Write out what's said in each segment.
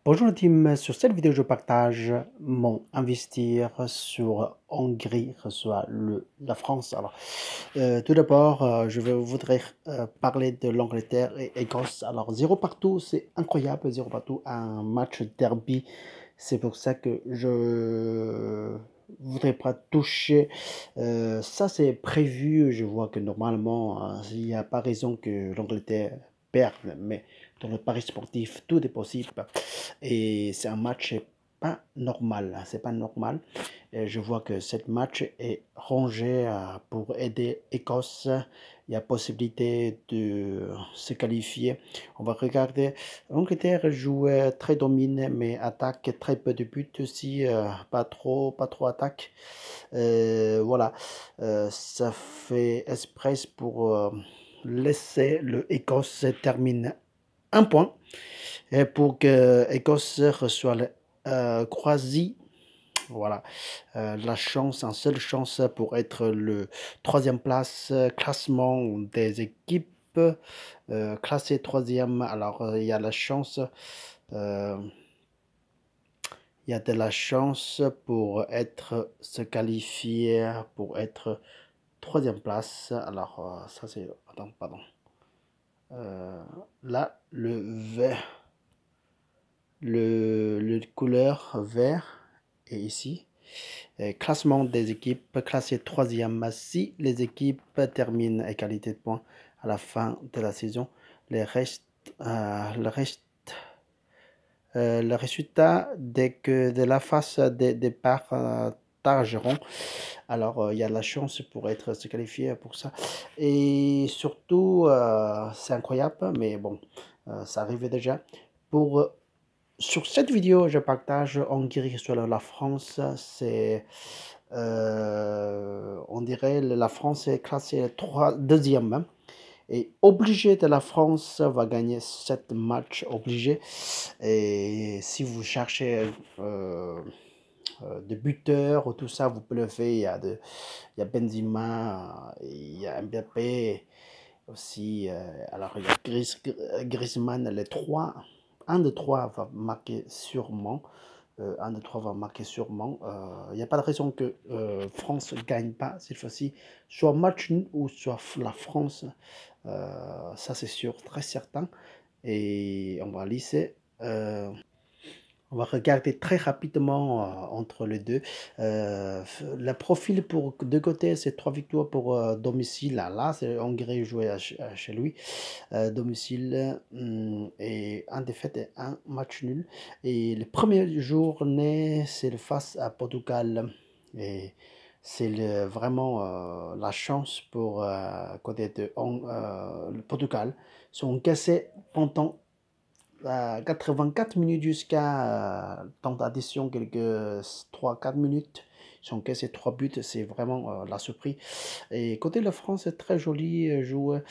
Bonjour la team, sur cette vidéo je partage mon investir sur Hongrie reçoit la France. Alors tout d'abord voudrais parler de l'Angleterre et Écosse. Alors 0 partout, c'est incroyable, 0 partout, un match derby. C'est pour ça que je voudrais pas toucher. Ça c'est prévu, je vois que normalement il n'y a pas raison que l'Angleterre perde, mais dans le pari sportif tout est possible. Et c'est un match pas normal, hein, c'est pas normal. Et je vois que cette match est rangé pour aider Écosse. Il y a possibilité de se qualifier. On va regarder. L'Angleterre joue très dominé, mais attaque très peu de buts aussi. Pas trop attaque. Voilà. Ça fait express pour laisser le Écosse terminer un point. Et pour que Écosse reçoit le Croatie, voilà, la chance, une seule chance pour être le troisième place classement des équipes classées troisième. Alors il y a la chance, euh, il y a de la chance pour être se qualifier pour être troisième place. Alors ça c'est, attends, pardon. Là le couleur vert est ici. Classement des équipes classées troisième. Si les équipes terminent à égalité de points à la fin de la saison, le reste, le reste, le résultat de la phase de départ targeront. Alors il y a la chance pour être se qualifier pour ça. Et surtout, c'est incroyable, mais bon, ça arrive déjà. Pour Sur cette vidéo, je partage Hongrie sur la France. C'est, on dirait la France est classée deuxième. Hein. Et obligé de la France va gagner 7 matchs obligé. Et si vous cherchez des buteurs ou tout ça, vous pouvez le faire. Il y a Benzema, il y a Mbappé aussi. Alors il y a Griezmann, les trois. Un de trois va marquer sûrement. Un de trois va marquer sûrement. Il n'y a pas de raison que France ne gagne pas cette fois-ci. Soit match nul ou soit la France. Ça c'est sûr, très certain. Et on va lisser. On va regarder très rapidement entre les deux. Le profil pour deux côtés, c'est 3 victoires pour domicile. Là, c'est Hongrie joué chez lui. Domicile et un défaite et un match nul. Et le premier journée, c'est le face à Portugal. Et c'est vraiment la chance pour côté de le Portugal. Ils sont cassés pendant 84 minutes jusqu'à temps d'addition, quelques 3 4 minutes. Ils ont cassé 3 buts, c'est vraiment la surprise. Et côté de la France, c'est très joli joueur.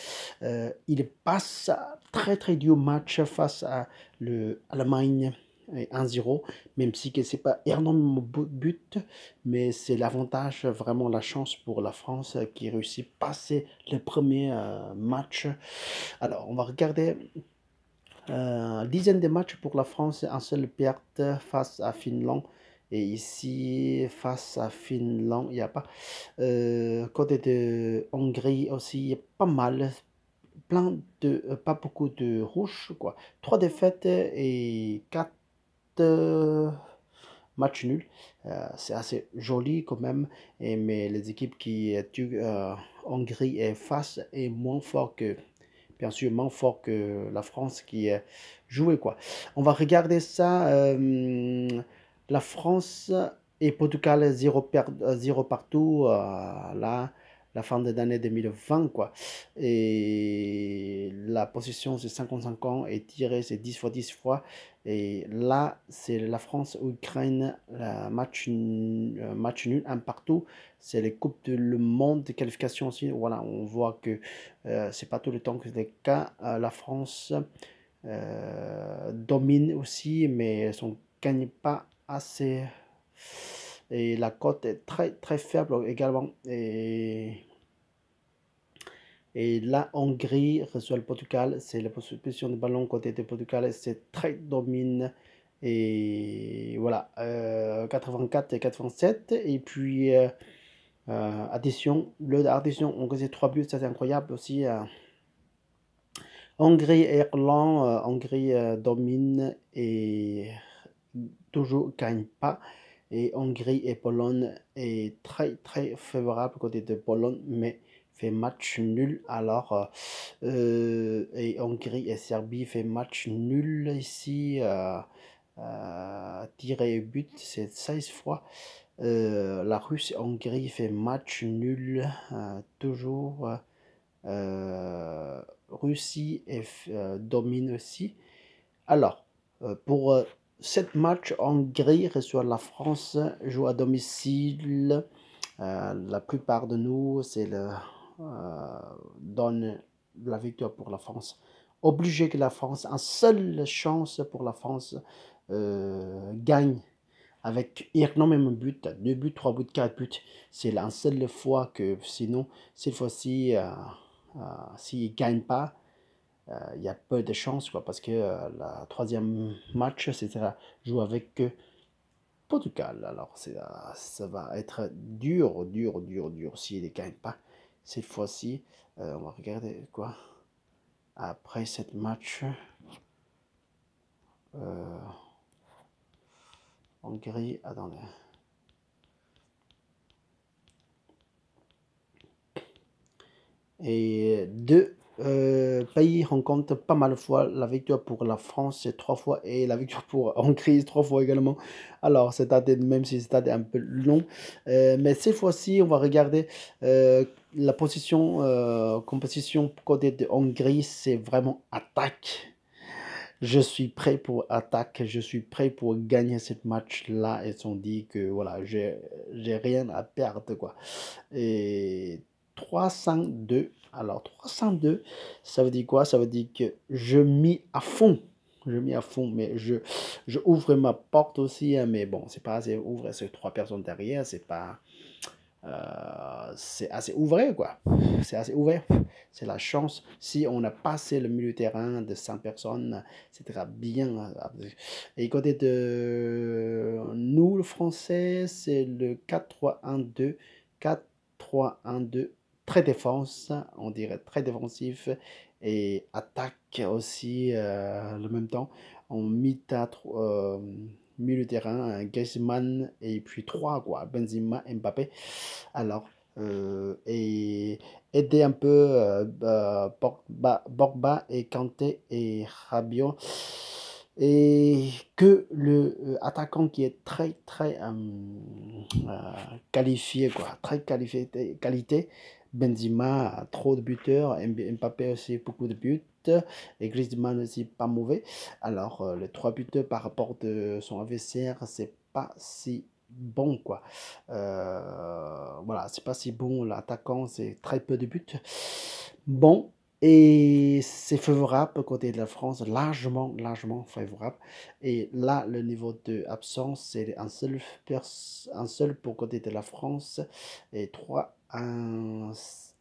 Il passe très très dur match face à l'Allemagne. 1-0, même si ce n'est pas énormément de but, mais c'est l'avantage, vraiment la chance pour la France qui réussit à passer le premier match. Alors, on va regarder dizaine de matchs pour la France, un seul perte face à Finlande. Et ici, face à Finlande, il n'y a pas. Côté de Hongrie aussi, il y a pas mal. Pas beaucoup de rouges, quoi. 3 défaites et 4 matchs nuls. C'est assez joli quand même. Mais les équipes qui tuent Hongrie et face est moins fort que bien sûr moins fort que la France qui est jouée quoi. On va regarder ça. La France et Portugal 0 partout. Là, la fin de l'année 2020 quoi. Et la position c'est 50-50 et tiré c'est 10 fois 10 fois. Et là c'est la France Ukraine match nul un partout. C'est les coupes de le monde de qualification aussi. Voilà, on voit que c'est pas tout le temps que c'est le cas. La France domine aussi, mais elles ne gagnent pas assez. Et la cote est très très faible également. Et la Hongrie reçoit le Portugal. C'est la position de ballon côté de Portugal. C'est très domine. Et voilà, 84 et 87. Et puis, addition, on faisait 3 buts, ça c'est incroyable aussi. Hongrie et Irlande, Hongrie domine et toujours gagne pas. Et Hongrie et Pologne est très très favorable côté de Pologne, mais fait match nul. Alors, et Hongrie et Serbie fait match nul ici. Tiré but, c'est 16 fois. La Russie-Hongrie fait match nul, toujours. Russie domine aussi. Alors, pour cette match, Hongrie reçoit la France, joue à domicile. La plupart de nous, donne la victoire pour la France. Obligé que la France, une seule chance pour la France, gagne avec énormément de buts, 2 buts, 3 buts, 4 buts. C'est la seule fois que, sinon, cette fois-ci, s'il ne gagne pas, il y a peu de chance, quoi, parce que la troisième match, c'est jouer avec Portugal. Alors, ça va être dur, dur, dur, dur s'il ne gagne pas. Cette fois-ci, on va regarder quoi. Après cette match, Hongrie, attendez. Et deux pays rencontrent pas mal de fois la victoire pour la France, c'est 3 fois, et la victoire pour Hongrie, 3 fois également. Alors, c'est même si c'est un peu long, mais cette fois-ci, on va regarder la position, composition côté de Hongrie, c'est vraiment attaque. Je suis prêt pour attaque, je suis prêt pour gagner ce match-là. Ils ont dit que voilà, j'ai rien à perdre, quoi. Et 302, alors 302, ça veut dire quoi? Ça veut dire que je mis à fond. Je mis à fond, mais je ouvre ma porte aussi, hein, mais bon, c'est pas assez ouvert, c'est 3 personnes derrière, c'est pas. C'est assez ouvert, quoi. C'est assez ouvert. C'est la chance. Si on a passé le milieu de terrain de 100 personnes, c'est très bien. Et côté de nous, le français, c'est le 4-3-1-2. 4-3-1-2. Très défense, on dirait très défensif. Et attaque aussi, le même temps. On mit à milieu de terrain, Griezmann et puis 3 quoi, Benzema, Mbappé. Alors, et aider un peu Pogba et Kanté et Rabiot. Et que le attaquant qui est très très qualifié, quoi, très qualifié, qualité. Benzema a trop de buteurs, Mbappé aussi beaucoup de buts, et Griezmann aussi pas mauvais. Alors, les 3 buteurs par rapport de son adversaire, c'est pas si bon, quoi. Voilà, c'est pas si bon. L'attaquant, c'est très peu de buts. Bon, et c'est favorable côté de la France, largement, largement favorable. Et là, le niveau de absence, c'est un seul pour côté de la France et 3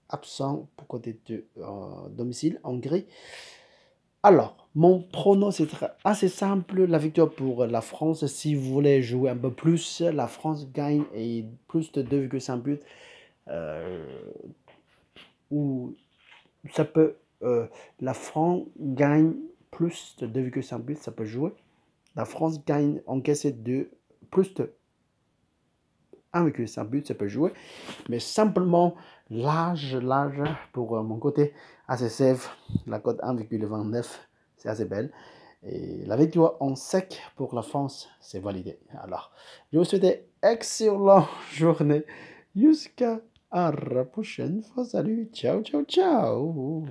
absents pour côté de domicile, Hongrie. Alors, mon prono, c'est assez simple. La victoire pour la France. Si vous voulez jouer un peu plus, la France gagne et plus de 2,5 buts. euh, ou ça peut. La France gagne plus de 2,5 buts, ça peut jouer. La France gagne, encaisse de plus de 1,5 but, ça peut jouer. Mais simplement, l'âge pour mon côté, assez safe. La cote 1,29, c'est assez belle. Et la victoire en sec pour la France, c'est validé. Alors, je vous souhaite une excellente journée. Jusqu'à la prochaine fois. Salut, ciao, ciao, ciao.